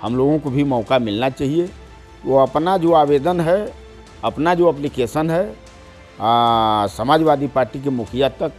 हम लोगों को भी मौका मिलना चाहिए। वो अपना जो आवेदन है, अपना जो एप्लीकेशन है, समाजवादी पार्टी के मुखिया तक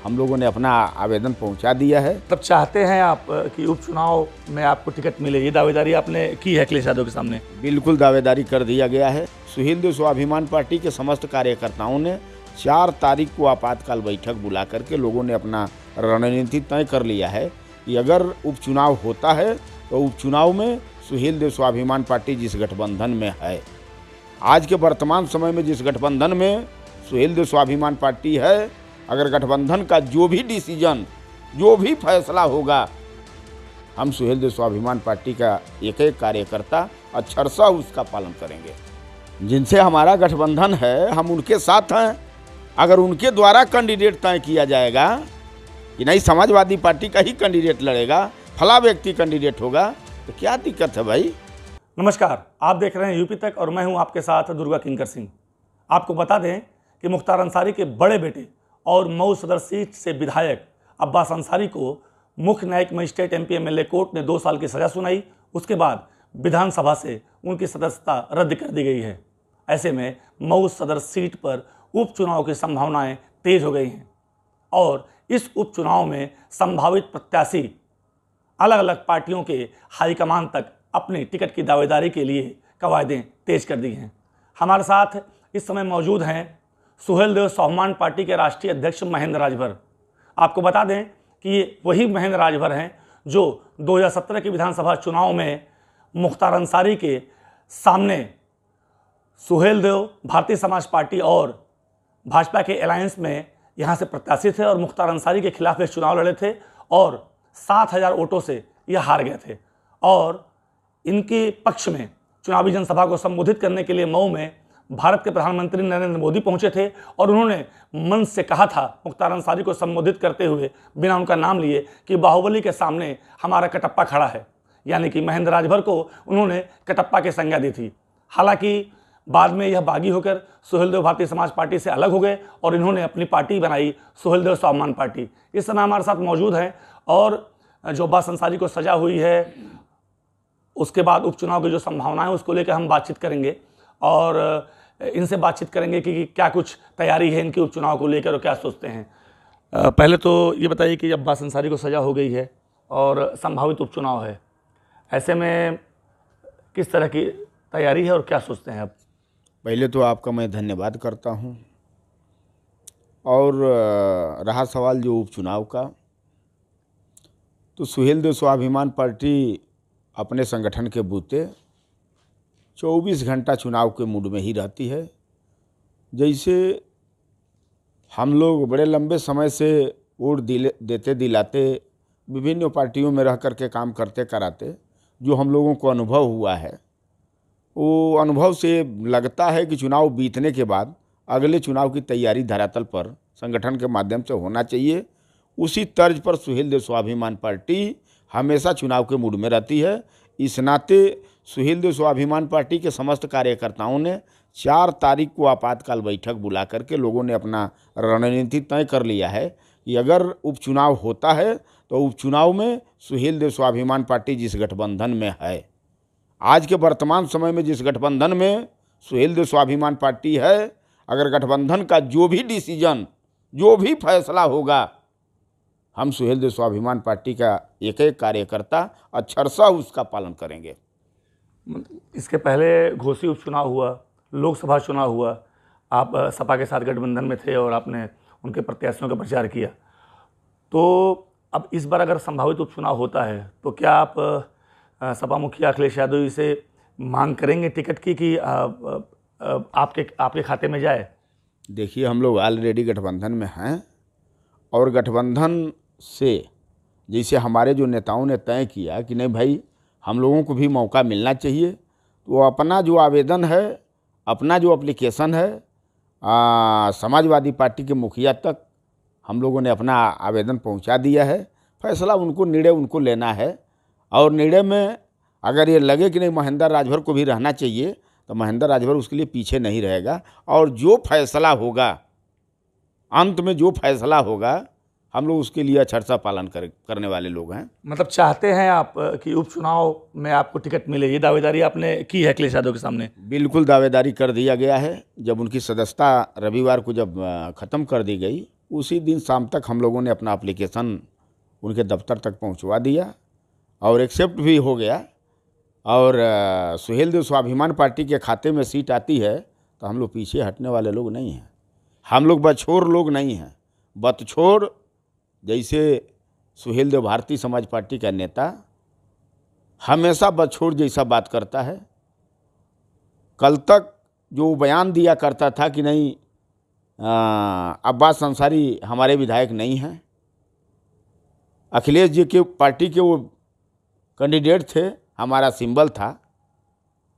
हम लोगों ने अपना आवेदन पहुंचा दिया है। तब चाहते हैं आप कि उपचुनाव में आपको टिकट मिले, ये दावेदारी आपने की है अखिलेश यादव के सामने? बिल्कुल दावेदारी कर दिया गया है। सुहेल देव स्वाभिमान पार्टी के समस्त कार्यकर्ताओं ने 4 तारीख को आपातकाल बैठक बुला करके लोगों ने अपना रणनीति तय कर लिया है कि अगर उपचुनाव होता है तो उपचुनाव में सुहेल देव स्वाभिमान पार्टी जिस गठबंधन में है, आज के वर्तमान समय में जिस गठबंधन में सुहेल देव स्वाभिमान पार्टी है, अगर गठबंधन का जो भी डिसीजन, जो भी फैसला होगा, हम सुहेल देव स्वाभिमान पार्टी का एक एक कार्यकर्ता अक्षरशः उसका पालन करेंगे। जिनसे हमारा गठबंधन है हम उनके साथ हैं। अगर उनके द्वारा कैंडिडेट तय किया जाएगा कि नहीं समाजवादी पार्टी का ही कैंडिडेट लड़ेगा, फला व्यक्ति कैंडिडेट होगा, तो क्या दिक्कत है भाई। नमस्कार, आप देख रहे हैं यूपी तक और मैं हूं आपके साथ दुर्गा किंकर सिंह। आपको बता दें कि मुख्तार अंसारी के बड़े बेटे और मऊ सदर सीट से विधायक अब्बास अंसारी को मुख्य न्यायिक मजिस्ट्रेट एमपी एमएलए कोर्ट ने 2 साल की सजा सुनाई। उसके बाद विधानसभा से उनकी सदस्यता रद्द कर दी गई है। ऐसे में मऊ सदर सीट पर उपचुनाव की संभावनाएं तेज हो गई हैं और इस उपचुनाव में संभावित प्रत्याशी अलग अलग पार्टियों के हाईकमान तक अपनी टिकट की दावेदारी के लिए कवायदें तेज कर दी हैं। हमारे साथ इस समय मौजूद हैं सुहेल देव स्वाभिमान पार्टी के राष्ट्रीय अध्यक्ष महेंद्र राजभर। आपको बता दें कि ये वही महेंद्र राजभर हैं जो 2017 के विधानसभा चुनाव में मुख्तार अंसारी के सामने सुहेल देव, भारतीय समाज पार्टी और भाजपा के अलायंस में यहाँ से प्रत्याशी थे और मुख्तार अंसारी के खिलाफ एक चुनाव लड़े थे और 7,000 वोटों से यह हार गए थे। और इनके पक्ष में चुनावी जनसभा को संबोधित करने के लिए मऊ में भारत के प्रधानमंत्री नरेंद्र मोदी पहुंचे थे और उन्होंने मंच से कहा था मुख्तार अंसारी को संबोधित करते हुए बिना उनका नाम लिए कि बाहुबली के सामने हमारा कटप्पा खड़ा है, यानी कि महेंद्र राजभर को उन्होंने कटप्पा की संज्ञा दी थी। हालांकि बाद में यह बागी होकर सुहेल देव भारतीय समाज पार्टी से अलग हो गए और इन्होंने अपनी पार्टी बनाई सुहेल देव स्वाभिमान पार्टी। इस समय हमारे साथ मौजूद हैं और जो अब्बास अंसारी को सजा हुई है उसके बाद उपचुनाव की जो संभावना है उसको लेकर हम बातचीत करेंगे और इनसे बातचीत करेंगे कि क्या कुछ तैयारी है इनके उपचुनाव को लेकर और क्या सोचते हैं। पहले तो ये बताइए कि अब्बास अंसारी को सजा हो गई है और संभावित उपचुनाव है, ऐसे में किस तरह की तैयारी है और क्या सोचते हैं आप? पहले तो आपका मैं धन्यवाद करता हूं। और रहा सवाल जो उपचुनाव का, तो सुहेल देव स्वाभिमान पार्टी अपने संगठन के बूते 24 घंटा चुनाव के मूड में ही रहती है। जैसे हम लोग बड़े लंबे समय से वोट देते दिलाते विभिन्न पार्टियों में रह करके काम करते कराते जो हम लोगों को अनुभव हुआ है, वो अनुभव से लगता है कि चुनाव बीतने के बाद अगले चुनाव की तैयारी धरातल पर संगठन के माध्यम से होना चाहिए। उसी तर्ज पर सुहेल देव स्वाभिमान पार्टी हमेशा चुनाव के मूड में रहती है। इस नाते सुहेल देव स्वाभिमान पार्टी के समस्त कार्यकर्ताओं ने 4 तारीख को आपातकाल बैठक बुला करके लोगों ने अपना रणनीति तय कर लिया है कि अगर उपचुनाव होता है तो उपचुनाव में सुहेल देव स्वाभिमान पार्टी जिस गठबंधन में है, आज के वर्तमान समय में जिस गठबंधन में सुहेल देव स्वाभिमान पार्टी है, अगर गठबंधन का जो भी डिसीजन, जो भी फैसला होगा, हम सुहेल देव स्वाभिमान पार्टी का एक एक कार्यकर्ता अक्षरशः उसका पालन करेंगे। इसके पहले घोसी उपचुनाव हुआ, लोकसभा चुनाव हुआ, आप सपा के साथ गठबंधन में थे और आपने उनके प्रत्याशियों का प्रचार किया। तो अब इस बार अगर संभावित उपचुनाव होता है तो क्या आप सपा मुखिया अखिलेश यादव जी से मांग करेंगे टिकट की कि आपके खाते में जाए? देखिए, हम लोग ऑलरेडी गठबंधन में हैं और गठबंधन से जैसे हमारे जो नेताओं ने तय किया कि नहीं भाई हम लोगों को भी मौका मिलना चाहिए, तो अपना जो आवेदन है, अपना जो एप्लीकेशन है, समाजवादी पार्टी के मुखिया तक हम लोगों ने अपना आवेदन पहुंचा दिया है। फैसला उनको, निर्णय उनको लेना है और निर्णय में अगर ये लगे कि नहीं महेंद्र राजभर को भी रहना चाहिए तो महेंद्र राजभर उसके लिए पीछे नहीं रहेगा और जो फैसला होगा, अंत में जो फैसला होगा हम लोग उसके लिए अछरसा पालन करने वाले लोग हैं। मतलब चाहते हैं आप कि उपचुनाव में आपको टिकट मिले, ये दावेदारी आपने की है अखिलेश यादव के सामने? बिल्कुल दावेदारी कर दिया गया है। जब उनकी सदस्यता रविवार को जब ख़त्म कर दी गई, उसी दिन शाम तक हम लोगों ने अपना एप्लीकेशन उनके दफ्तर तक पहुंचवा दिया और एक्सेप्ट भी हो गया। और सुहेल देव स्वाभिमान पार्टी के खाते में सीट आती है तो हम लोग पीछे हटने वाले लोग नहीं हैं। हम लोग बछोर लोग नहीं हैं। बतछोर जैसे सुहेल देव भारतीय समाज पार्टी का नेता हमेशा बछोर जैसा बात करता है। कल तक जो बयान दिया करता था कि नहीं अब्बास अंसारी हमारे विधायक नहीं हैं, अखिलेश जी के पार्टी के वो कैंडिडेट थे, हमारा सिंबल था,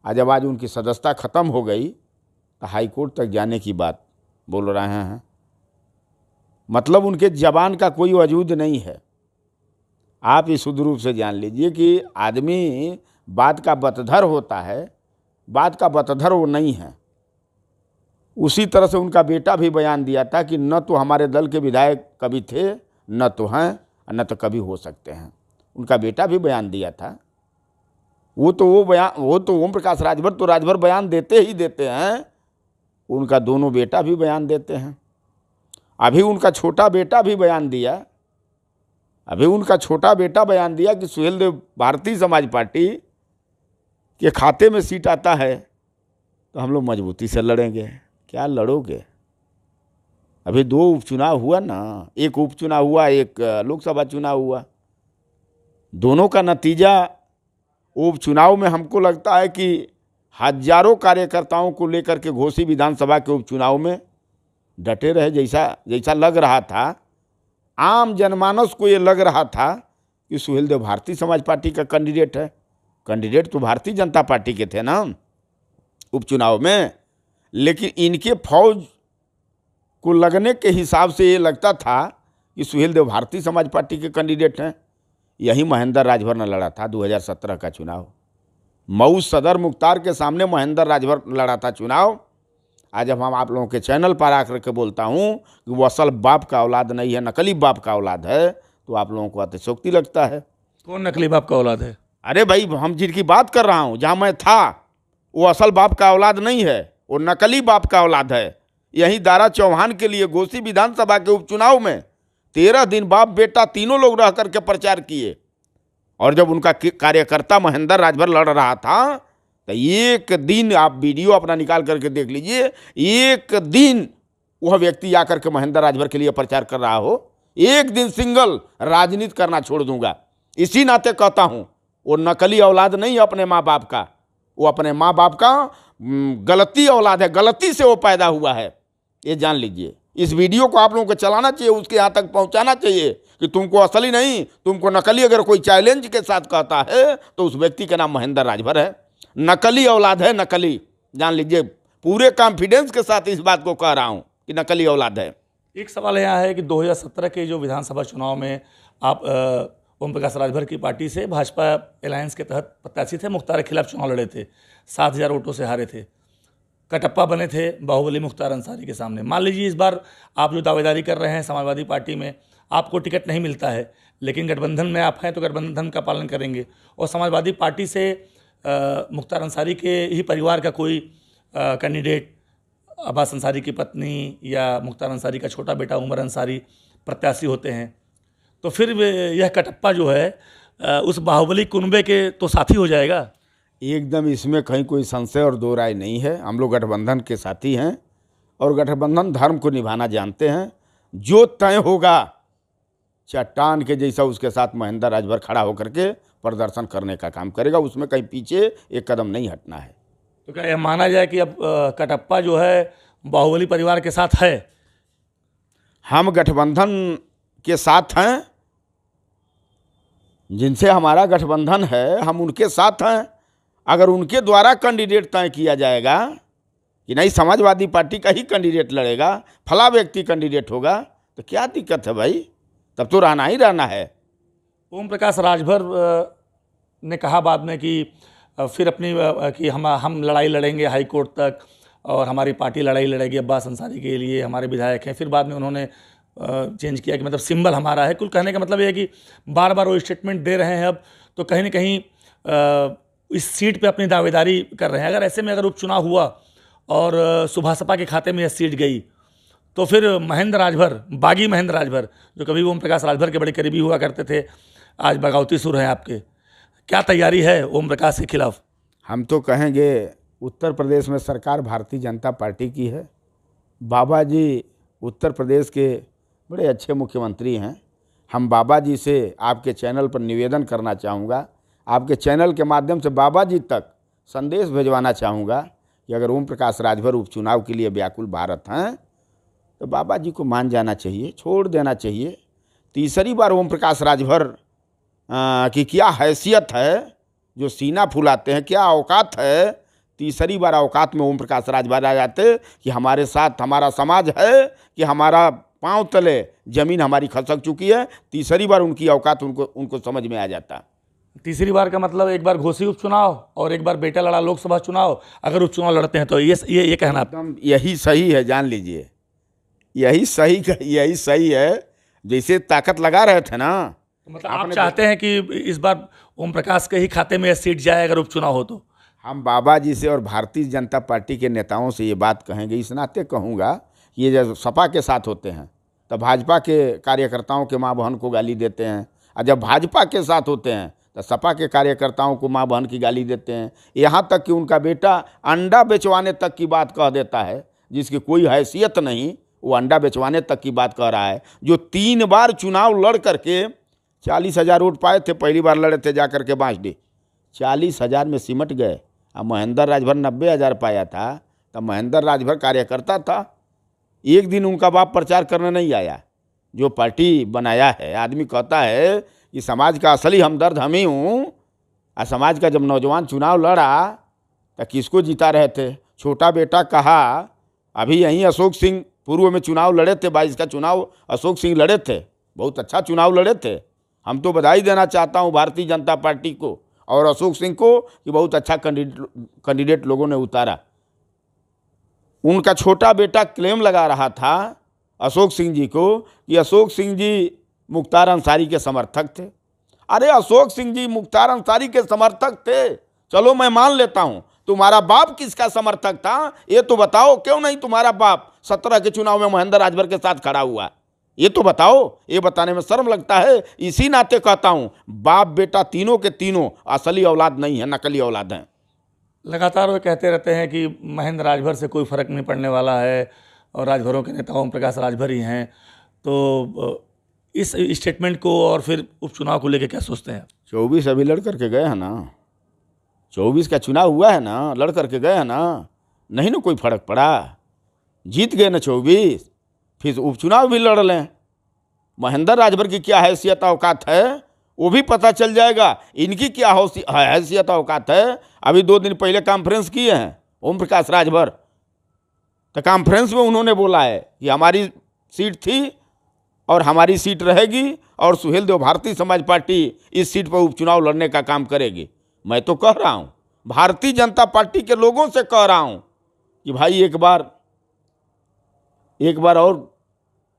जब आज उनकी सदस्यता ख़त्म हो गई तो हाई कोर्ट तक जाने की बात बोल रहे हैं। मतलब उनके जबान का कोई वजूद नहीं है। आप इस शुद्ध रूप से जान लीजिए कि आदमी बात का बतधर होता है, बात का बतधर वो नहीं है। उसी तरह से उनका बेटा भी बयान दिया था कि न तो हमारे दल के विधायक कभी थे, न तो हैं, न तो कभी हो सकते हैं। उनका बेटा भी बयान दिया था। वो तो ओम प्रकाश राजभर तो राजभर बयान देते ही देते हैं, उनका दोनों बेटा भी बयान देते हैं। अभी उनका छोटा बेटा भी बयान दिया, कि सुहेल देव भारतीय समाज पार्टी के खाते में सीट आता है तो हम लोग मजबूती से लड़ेंगे। क्या लड़ोगे? अभी 2 उपचुनाव हुआ ना, एक उपचुनाव हुआ, एक लोकसभा चुनाव हुआ। दोनों का नतीजा उपचुनाव में हमको लगता है कि हजारों कार्यकर्ताओं को लेकर के घोसी विधानसभा के उपचुनाव में डटे रहे। जैसा लग रहा था, आम जनमानस को ये लग रहा था कि सुहेल देव भारतीय समाज पार्टी का कैंडिडेट है। कैंडिडेट तो भारतीय जनता पार्टी के थे ना उपचुनाव में, लेकिन इनके फौज को लगने के हिसाब से ये लगता था कि सुहेल देव भारतीय समाज पार्टी के कैंडिडेट हैं। यही महेंद्र राजभर ने लड़ा था 2017 का चुनाव। मऊ सदर मुख्तार के सामने महेंद्र राजभर लड़ा था चुनाव। आज जब हम आप लोगों के चैनल पर आकर के बोलता हूँ कि वो असल बाप का औलाद नहीं है, नकली बाप का औलाद है, तो आप लोगों को अतिशयोक्ति लगता है। कौन नकली बाप का औलाद है? अरे भाई, हम जिनकी बात कर रहा हूँ, जहाँ मैं था, वो असल बाप का औलाद नहीं है, वो नकली बाप का औलाद है। यही दारा चौहान के लिए घोसी विधानसभा के उपचुनाव में 13 दिन बाप बेटा तीनों लोग रह करके प्रचार किए। और जब उनका कार्यकर्ता महेंद्र राजभर लड़ रहा था तो एक दिन, आप वीडियो अपना निकाल करके देख लीजिए, एक दिन वह व्यक्ति आकर के महेंद्र राजभर के लिए प्रचार कर रहा हो, एक दिन सिंगल, राजनीति करना छोड़ दूंगा। इसी नाते कहता हूं, वो नकली औलाद नहीं है अपने माँ बाप का, वो अपने माँ बाप का गलती औलाद है, गलती से वो पैदा हुआ है, ये जान लीजिए। इस वीडियो को आप लोगों को चलाना चाहिए, उसके यहाँ तक पहुँचाना चाहिए कि तुमको असली नहीं, तुमको नकली अगर कोई चैलेंज के साथ कहता है तो उस व्यक्ति का नाम महेंद्र राजभर है। नकली औलाद है, नकली, जान लीजिए। पूरे कॉन्फिडेंस के साथ इस बात को कह रहा हूँ कि नकली औलाद है। एक सवाल यहाँ है कि 2017 के जो विधानसभा चुनाव में आप ओम प्रकाश राजभर की पार्टी से भाजपा अलायंस के तहत प्रत्याशी थे, मुख्तार के खिलाफ चुनाव लड़े थे, 7000 वोटों से हारे थे, कटप्पा बने थे बाहुबली मुख्तार अंसारी के सामने। मान लीजिए इस बार आप जो दावेदारी कर रहे हैं समाजवादी पार्टी में, आपको टिकट नहीं मिलता है, लेकिन गठबंधन में आप हैं तो गठबंधन का पालन करेंगे, और समाजवादी पार्टी से मुख्तार अंसारी के ही परिवार का कोई कैंडिडेट, अब्बास अंसारी की पत्नी या मुख्तार अंसारी का छोटा बेटा उमर अंसारी प्रत्याशी होते हैं, तो फिर यह कटप्पा जो है उस बाहुबली कुनबे के तो साथी हो जाएगा। एकदम इसमें कहीं कोई संशय और दो राय नहीं है। हम लोग गठबंधन के साथी हैं और गठबंधन धर्म को निभाना जानते हैं। जो तय होगा, चट्टान के जैसा उसके साथ महेंद्र राजभर खड़ा होकर के प्रदर्शन करने का काम करेगा, उसमें कहीं पीछे एक कदम नहीं हटना है। तो क्या यह माना जाए कि अब कटप्पा जो है बाहुबली परिवार के साथ है? हम गठबंधन के साथ हैं, जिनसे हमारा गठबंधन है हम उनके साथ हैं। अगर उनके द्वारा कैंडिडेट तय किया जाएगा कि नहीं समाजवादी पार्टी का ही कैंडिडेट लड़ेगा, फला व्यक्ति कैंडिडेट होगा, तो क्या दिक्कत है भाई? तब तो रहना ही रहना है। ओम प्रकाश राजभर ने कहा बाद में कि फिर अपनी कि हम लड़ाई लड़ेंगे हाई कोर्ट तक और हमारी पार्टी लड़ाई लड़ेगी अब्बास अंसारी के लिए, हमारे विधायक हैं। फिर बाद में उन्होंने चेंज किया कि मतलब सिंबल हमारा है। कुल कहने का मतलब ये है कि बार बार वो स्टेटमेंट दे रहे हैं अब, तो कहीं ना कहीं इस सीट पे अपनी दावेदारी कर रहे हैं। अगर ऐसे में अगर उपचुनाव हुआ और सुभाष सपा के खाते में यह सीट गई, तो फिर महेंद्र राजभर, बागी महेंद्र राजभर, जो कभी ओम प्रकाश राजभर के बड़े करीबी हुआ करते थे, आज बगावती सुर हैं आपके। क्या तैयारी है ओम प्रकाश के खिलाफ? हम तो कहेंगे उत्तर प्रदेश में सरकार भारतीय जनता पार्टी की है। बाबा जी उत्तर प्रदेश के बड़े अच्छे मुख्यमंत्री हैं। हम बाबा जी से आपके चैनल पर निवेदन करना चाहूँगा, आपके चैनल के माध्यम से बाबा जी तक संदेश भिजवाना चाहूँगा कि अगर ओम प्रकाश राजभर उपचुनाव के लिए व्याकुल भारत हैं तो बाबा जी को मान जाना चाहिए, छोड़ देना चाहिए। तीसरी बार ओम प्रकाश राजभर की क्या हैसियत है जो सीना फुलाते हैं, क्या औकात है। तीसरी बार औकात में ओम प्रकाश राजभर आ जाते कि हमारे साथ हमारा समाज है कि हमारा पांव तले जमीन हमारी खसक चुकी है। तीसरी बार उनकी औकात उनको समझ में आ जाता। तीसरी बार का मतलब एक बार घोसी उपचुनाव और एक बार बेटा लड़ा लोकसभा चुनाव। अगर उपचुनाव लड़ते हैं तो ये कहना एकदम यही सही है, जान लीजिए यही सही है। जैसे ताकत लगा रहे थे ना, मतलब आप चाहते हैं कि इस बार ओम प्रकाश के ही खाते में यह सीट जाए अगर उपचुनाव हो तो? हम बाबा जी से और भारतीय जनता पार्टी के नेताओं से ये बात कहेंगे, इस नाते कहूँगा, ये जब सपा के साथ होते हैं तब भाजपा के कार्यकर्ताओं के माँ बहन को गाली देते हैं, और जब भाजपा के साथ होते हैं तो सपा के कार्यकर्ताओं को माँ बहन की गाली देते हैं। यहाँ तक कि उनका बेटा अंडा बेचवाने तक की बात कह देता है, जिसकी कोई हैसियत नहीं, वो अंडा बेचवाने तक की बात कह रहा है। जो 3 बार चुनाव लड़ करके 40,000 वोट पाए थे, पहली बार लड़े थे जा करके बांसडीह, 40,000 में सिमट गए। अब महेंद्र राजभर 90,000 पाया था, तब महेंद्र राजभर कार्यकर्ता था। एक दिन उनका बाप प्रचार करने नहीं आया। जो पार्टी बनाया है, आदमी कहता है कि समाज का असली हमदर्द हम ही हूँ। और समाज का जब नौजवान चुनाव लड़ा तो किसको जिता रहे थे? छोटा बेटा कहा, अभी यहीं अशोक सिंह पूर्व में चुनाव लड़े थे, 22 का चुनाव अशोक सिंह लड़े थे, बहुत अच्छा चुनाव लड़े थे। हम तो बधाई देना चाहता हूँ भारतीय जनता पार्टी को और अशोक सिंह को कि बहुत अच्छा कैंडिडेट लोगों ने उतारा। उनका छोटा बेटा क्लेम लगा रहा था अशोक सिंह जी को कि अशोक सिंह जी मुख्तार अंसारी के समर्थक थे। अरे अशोक सिंह जी मुख्तार अंसारी के समर्थक थे, चलो मैं मान लेता हूं। तुम्हारा बाप किसका समर्थक था ये तो बताओ। क्यों नहीं तुम्हारा बाप 17 के चुनाव में महेंद्र राजभर के साथ खड़ा हुआ, ये तो बताओ। ये बताने में शर्म लगता है। इसी नाते कहता हूं, बाप बेटा तीनों के तीनों असली औलाद नहीं है, नकली औलाद हैं। लगातार वो कहते रहते हैं कि महेंद्र राजभर से कोई फर्क नहीं पड़ने वाला है और राजभरों के नेता ओम प्रकाश राजभर ही हैं। तो इस स्टेटमेंट को और फिर उपचुनाव को लेकर क्या सोचते हैं? 24 अभी लड़ करके गए हैं ना, 24 का चुनाव हुआ है ना, लड़ करके गए हैं ना, नहीं ना कोई फर्क पड़ा, जीत गए ना 24, फिर उपचुनाव भी लड़ लें। महेंद्र राजभर की क्या हैसियत औकात है वो भी पता चल जाएगा, इनकी क्या हैसियत औकात है। अभी 2 दिन पहले कॉन्फ्रेंस किए हैं ओम प्रकाश राजभर, तो कॉन्फ्रेंस में उन्होंने बोला है कि हमारी सीट थी और हमारी सीट रहेगी और सुहेल देव भारतीय समाज पार्टी इस सीट पर उपचुनाव लड़ने का काम करेगी। मैं तो कह रहा हूँ, भारतीय जनता पार्टी के लोगों से कह रहा हूँ कि भाई एक बार और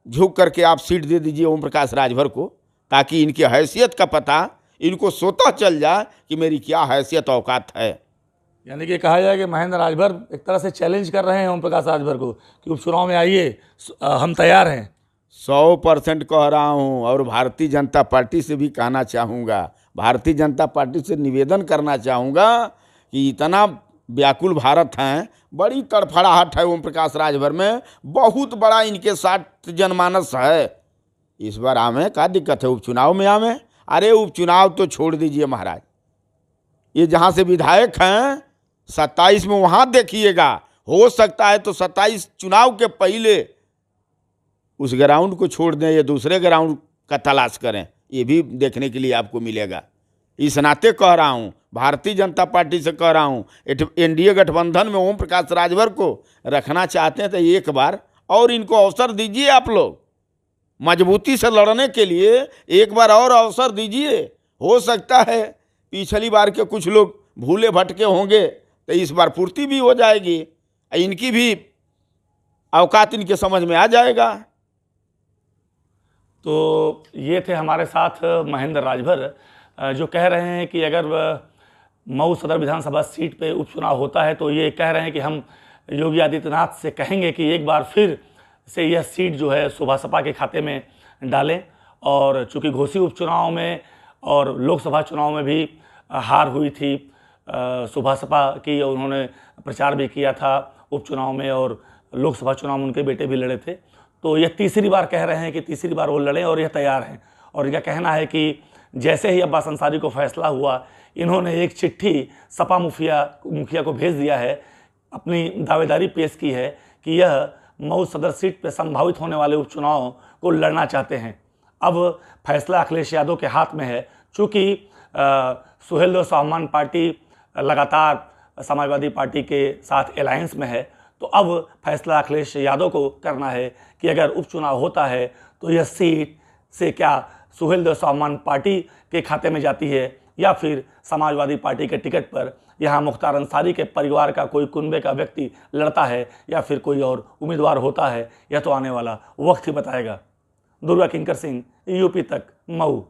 झुक करके आप सीट दे दीजिए ओम प्रकाश राजभर को, ताकि इनकी हैसियत का पता इनको स्वतः चल जाए कि मेरी क्या हैसियत औकात है। यानी कि कहा जाए कि महेंद्र राजभर एक तरह से चैलेंज कर रहे हैं ओम प्रकाश राजभर को कि उपचुनाव में आइए, हम तैयार हैं। 100% कह रहा हूँ। और भारतीय जनता पार्टी से भी कहना चाहूँगा, भारतीय जनता पार्टी से निवेदन करना चाहूँगा कि इतना व्याकुल भारत हैं, बड़ी तड़फड़ाहट है ओम प्रकाश राजभर में, बहुत बड़ा इनके साथ जनमानस है। इस बार आमे क्या दिक्कत है उपचुनाव में आमे? अरे उपचुनाव तो छोड़ दीजिए महाराज, ये जहाँ से विधायक हैं 27 में वहाँ देखिएगा। हो सकता है तो 27 चुनाव के पहले उस ग्राउंड को छोड़ दें, ये दूसरे ग्राउंड का तलाश करें, ये भी देखने के लिए आपको मिलेगा। इस नाते कह रहा हूँ, भारतीय जनता पार्टी से कह रहा हूँ, एनडीए गठबंधन में ओम प्रकाश राजभर को रखना चाहते हैं तो एक बार और इनको अवसर दीजिए। आप लोग मजबूती से लड़ने के लिए एक बार और अवसर दीजिए। हो सकता है पिछली बार के कुछ लोग भूले भटके होंगे तो इस बार पूर्ति भी हो जाएगी, इनकी भी औकात इनके समझ में आ जाएगा। तो ये थे हमारे साथ महेंद्र राजभर, जो कह रहे हैं कि अगर मऊ सदर विधानसभा सीट पे उपचुनाव होता है तो ये कह रहे हैं कि हम योगी आदित्यनाथ से कहेंगे कि एक बार फिर से यह सीट जो है सुभासपा के खाते में डालें। और चूँकि घोसी उपचुनाव में और लोकसभा चुनाव में भी हार हुई थी सुभासपा की, उन्होंने प्रचार भी किया था उपचुनाव में और लोकसभा चुनाव में उनके बेटे भी लड़े थे, तो यह तीसरी बार कह रहे हैं कि तीसरी बार वो लड़ें और यह तैयार हैं। और इनका कहना है कि जैसे ही अब्बास अंसारी को फैसला हुआ, इन्होंने एक चिट्ठी सपा मुखिया को भेज दिया है, अपनी दावेदारी पेश की है कि यह मऊ सदर सीट पर संभावित होने वाले उपचुनाव को लड़ना चाहते हैं। अब फैसला अखिलेश यादव के हाथ में है। चूँकि सुहेलदेव स्वाभिमान पार्टी लगातार समाजवादी पार्टी के साथ अलायंस में है, तो अब फैसला अखिलेश यादव को करना है कि अगर उपचुनाव होता है तो यह सीट से क्या सुहेलदेव स्वाभिमान पार्टी के खाते में जाती है या फिर समाजवादी पार्टी के टिकट पर यहाँ मुख्तार अंसारी के परिवार का कोई कुनबे का व्यक्ति लड़ता है या फिर कोई और उम्मीदवार होता है। यह तो आने वाला वक्त ही बताएगा। दुर्गा किंकर सिंह, यूपी तक, मऊ।